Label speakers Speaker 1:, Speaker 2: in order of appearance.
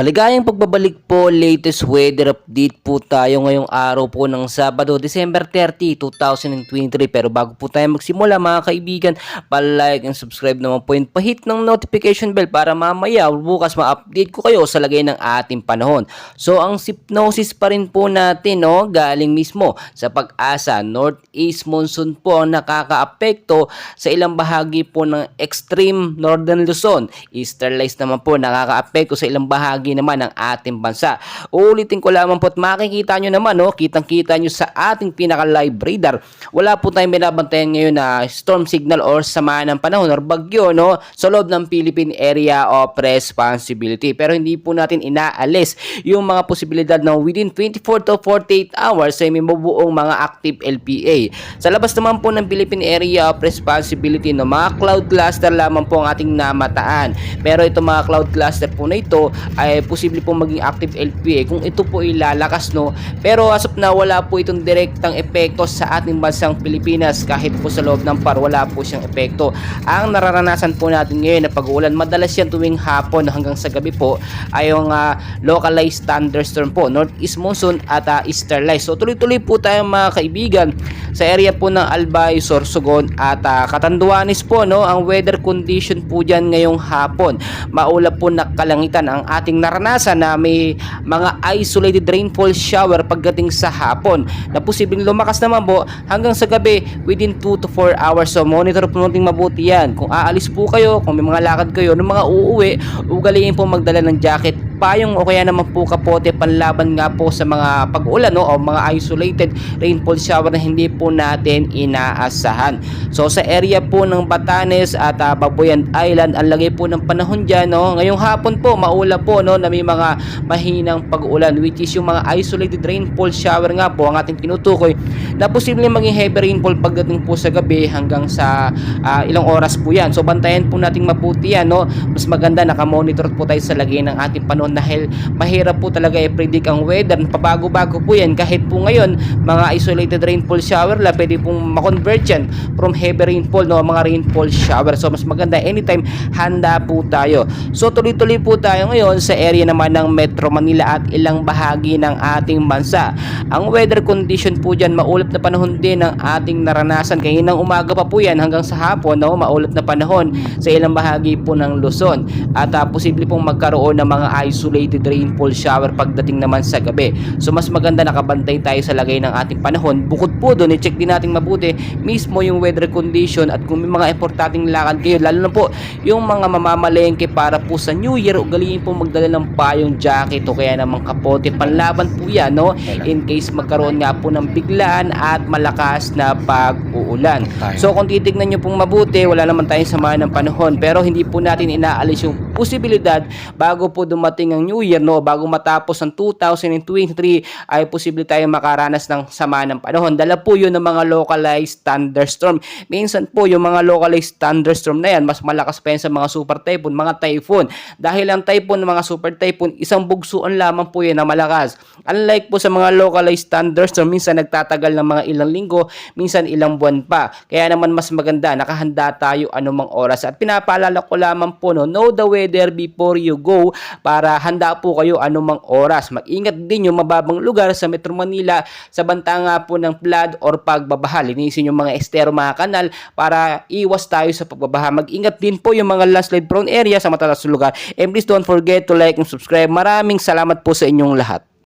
Speaker 1: Maligayang pagbabalik po, latest weather update po tayo ngayong araw po ng Sabado, December 30, 2023. Pero bago po tayo magsimula mga kaibigan, pa-like and subscribe naman po and pahit ng notification bell para mamaya bukas ma-update ko kayo sa lagay ng ating panahon. So ang hypnosis pa rin po natin galing mismo sa Pag-asa. Northeast monsoon po ang nakakaapekto sa ilang bahagi po ng extreme northern Luzon. Easterlies naman po nakakaapekto sa ilang bahagi naman ng ating bansa. Uulitin ko lamang po at makikita nyo naman, kitang-kita nyo sa ating pinaka-live radar. Wala po tayong binabantayan ngayon na storm signal or sama ng panahon or bagyo sa loob ng Philippine Area of Responsibility. Pero hindi po natin inaalis yung mga posibilidad na within 24 to 48 hours ay may mabubuong mga active LPA. Sa labas naman po ng Philippine Area of Responsibility, mga cloud cluster lamang po ang ating namataan. Pero ito mga cloud cluster po na ito ay posible po maging active LPA kung ito po ilalakas pero as of now wala po itong direktang epekto sa ating bansang Pilipinas. Kahit po sa loob ng PAR wala po siyang epekto. Ang nararanasan po natin ngayon na pag-uulan, madalas yan tuwing hapon hanggang sa gabi po ay yung localized thunderstorm po, northeast monsoon at easterlies. So tuloy-tuloy po tayo mga kaibigan sa area po ng Albay, Sorsogon at Catanduanes po ang weather condition po dyan ngayong hapon. Maulap po na kalangitan ang ating naranasan na may mga isolated rainfall shower pagdating sa hapon na posibleng lumakas naman po hanggang sa gabi within 2 to 4 hours. So monitor po natin mabuti yan. Kung aalis po kayo, kung may mga lakad kayo ng mga uuwi, ugaliin po magdala ng jacket, payong o kaya naman po kapote panlaban nga po sa mga pag-ulan o mga isolated rainfall shower na hindi po natin inaasahan. So sa area po ng Batanes at Babuyan Island, ang lagay po ng panahon dyan ngayong hapon po maula po na may mga mahinang pag-ulan, which is yung mga isolated rainfall shower nga po ang ating tinutukoy na posibleng maging heavy rainfall pagdating po sa gabi hanggang sa ilang oras po yan. So bantayan po nating mabuti yan mas maganda nakamonitor po tayo sa lagay ng ating panahon dahil mahirap po talaga i-predict ang weather. Pabago-bago po yan. Kahit po ngayon mga isolated rainfall shower lang, pwede pong makonvert yan from heavy rainfall mga rainfall shower. So mas maganda anytime handa po tayo. So tuloy-tuloy po tayo ngayon sa area naman ng Metro Manila at ilang bahagi ng ating bansa. Ang weather condition po dyan, maulap na panahon din ang ating naranasan. Kaninang umaga pa po yan hanggang sa hapon maulap na panahon sa ilang bahagi po ng Luzon at posible pong magkaroon ng mga isolated rainfall shower pagdating naman sa gabi. So mas maganda nakabantay tayo sa lagay ng ating panahon. Bukod po doon, i-check din natin mabuti mismo yung weather condition at kung may mga importanteng lakad kayo, lalo na po yung mga mamamalengke para po sa New Year, ugaliin po magdala ng payong, jacket o kaya naman kapote panlaban po yan in case magkaroon nga po ng biglaan at malakas na pag-uulan. So kung titignan nyo pong mabuti, wala naman tayong sama ng panahon pero hindi po natin inaalis yung posibilidad bago po dumating ang New Year bago matapos ang 2023 ay posible tayong makaranas ng sama ng panahon. Dala po yun ng mga localized thunderstorm. Minsan po yung mga localized thunderstorm na yan mas malakas pa yan sa mga super typhoon, mga typhoon. Dahil ang typhoon ng mga super typhoon, isang bugsuan lamang po yan na malakas. Unlike po sa mga localized thunderstorm, minsan nagtatagal ng mga ilang linggo, minsan ilang buwan pa. Kaya naman mas maganda, nakahanda tayo anumang oras. At pinapaalala ko lamang po know the weather before you go para handa po kayo anumang oras. Mag-ingat din yung mababang lugar sa Metro Manila sa banta nga po ng flood or pagbabaha. Linisin yung mga estero, mga kanal para iwas tayo sa pagbabaha. Mag-ingat din po yung mga landslide prone area sa matatas lugar. And please don't forget to like and subscribe. Maraming salamat po sa inyong lahat.